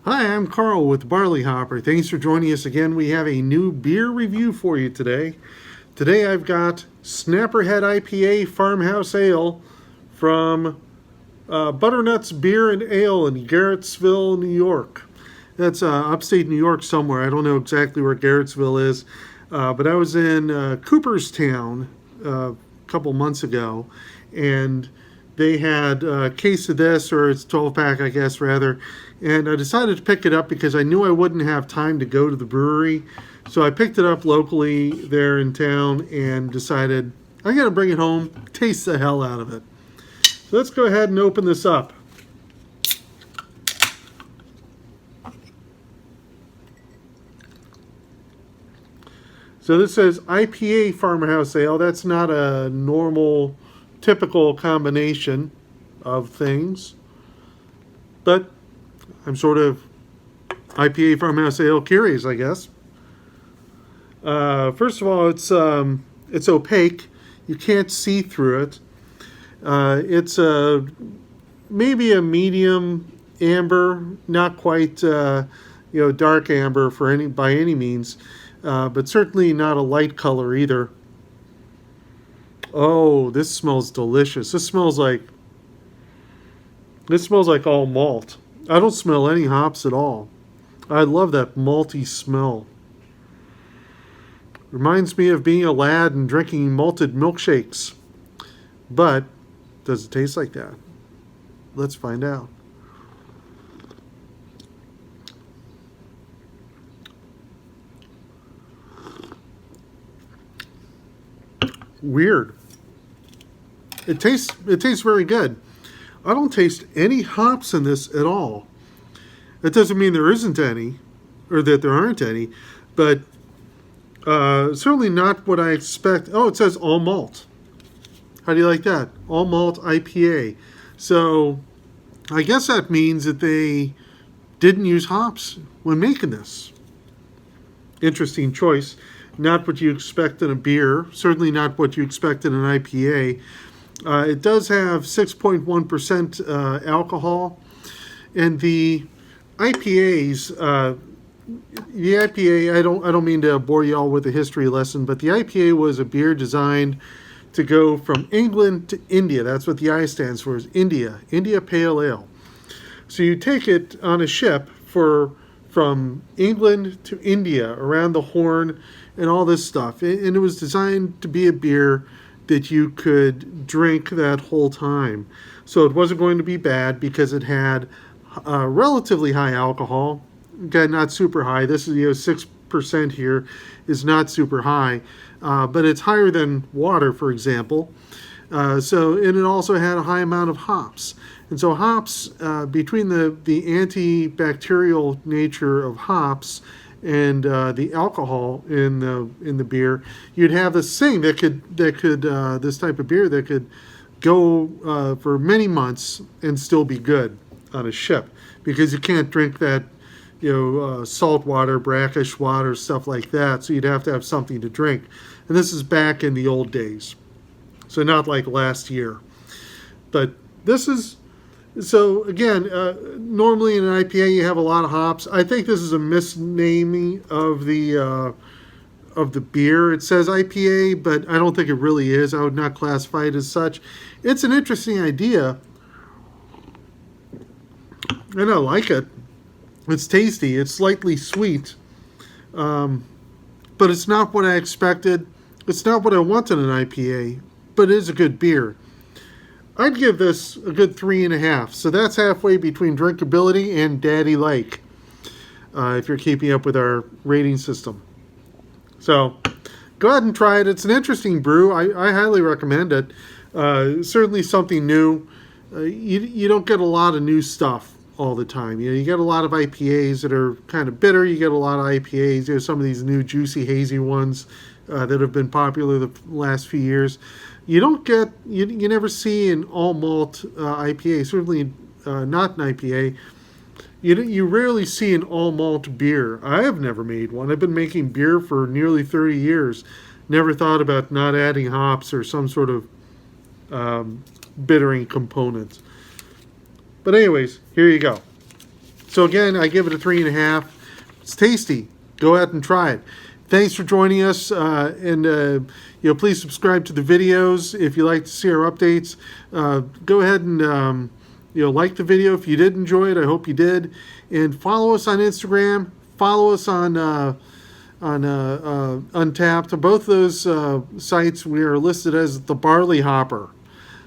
Hi, I'm Carl with Barley Hopper. Thanks for joining us again. We have a new beer review for you today. Today I've got Snapperhead IPA Farmhouse Ale from Butternuts Beer and Ale in Garrettsville, New York. That's upstate New York somewhere. I don't know exactly where Garrettsville is, but I was in Cooperstown a couple months ago, and they had a case of this, or it's 12-pack, I guess, rather. And I decided to pick it up because I knew I wouldn't have time to go to the brewery. So I picked it up locally there in town and decided I'm going to bring it home, taste the hell out of it. So let's go ahead and open this up. So this says IPA Farmhouse Ale. That's not a normal, typical combination of things. But I'm sort of IPA Farmhouse Ale curious, I guess. First of all, it's opaque. You can't see through it. It's maybe a medium amber, not quite dark amber by any means, but certainly not a light color either. Oh, this smells delicious. This smells like all malt. I don't smell any hops at all. I love that malty smell. Reminds me of being a lad and drinking malted milkshakes. But does it taste like that? Let's find out. Weird. It tastes very good. I don't taste any hops in this at all. That doesn't mean there isn't any, or that there aren't any, but certainly not what I expect. Oh, it says all malt. How do you like that? All malt IPA. So I guess that means that they didn't use hops when making this. Interesting choice. Not what you expect in a beer. Certainly not what you expect in an IPA. It does have 6.1% alcohol, and the IPAs. The IPA. I don't mean to bore you all with a history lesson, but the IPA was a beer designed to go from England to India. That's what the I stands for, is India Pale Ale. So you take it on a ship from England to India, around the Horn, and all this stuff, and it was designed to be a beer that you could drink that whole time. So it wasn't going to be bad because it had relatively high alcohol. Again, not super high. This is 6% here is not super high, but it's higher than water, for example. And it also had a high amount of hops. And so hops, between the antibacterial nature of hops and the alcohol in the beer, you'd have this thing that could this type of beer that could go for many months and still be good on a ship, because you can't drink that salt water, brackish water, stuff like that. So you'd have to have something to drink, and this is back in the old days, so not like last year. But this is. So again, normally in an IPA you have a lot of hops. I think this is a misnaming of the beer. It says IPA, but I don't think it really is. I would not classify it as such. It's an interesting idea, and I like it. It's tasty. It's slightly sweet, but it's not what I expected. It's not what I want in an IPA, but it is a good beer. I'd give this a good 3.5. So that's halfway between drinkability and daddy like, if you're keeping up with our rating system. So go ahead and try it. It's an interesting brew. I highly recommend it. Certainly something new. You don't get a lot of new stuff all the time. You get a lot of IPAs that are kind of bitter. You get a lot of IPAs. There's some of these new juicy, hazy ones that have been popular the last few years. You don't get, you never see an all malt IPA, certainly not an IPA. You rarely see an all malt beer. I have never made one. I've been making beer for nearly 30 years. Never thought about not adding hops or some sort of bittering component. But anyways, here you go. So again, I give it a 3.5. It's tasty. Go out and try it. Thanks for joining us, and please subscribe to the videos if you like to see our updates. Go ahead and like the video if you did enjoy it. I hope you did, and follow us on Instagram. Follow us on Untapped. Both those sites we are listed as the Barley Hopper.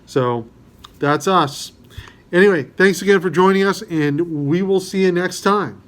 So that's us. Anyway, thanks again for joining us, and we will see you next time.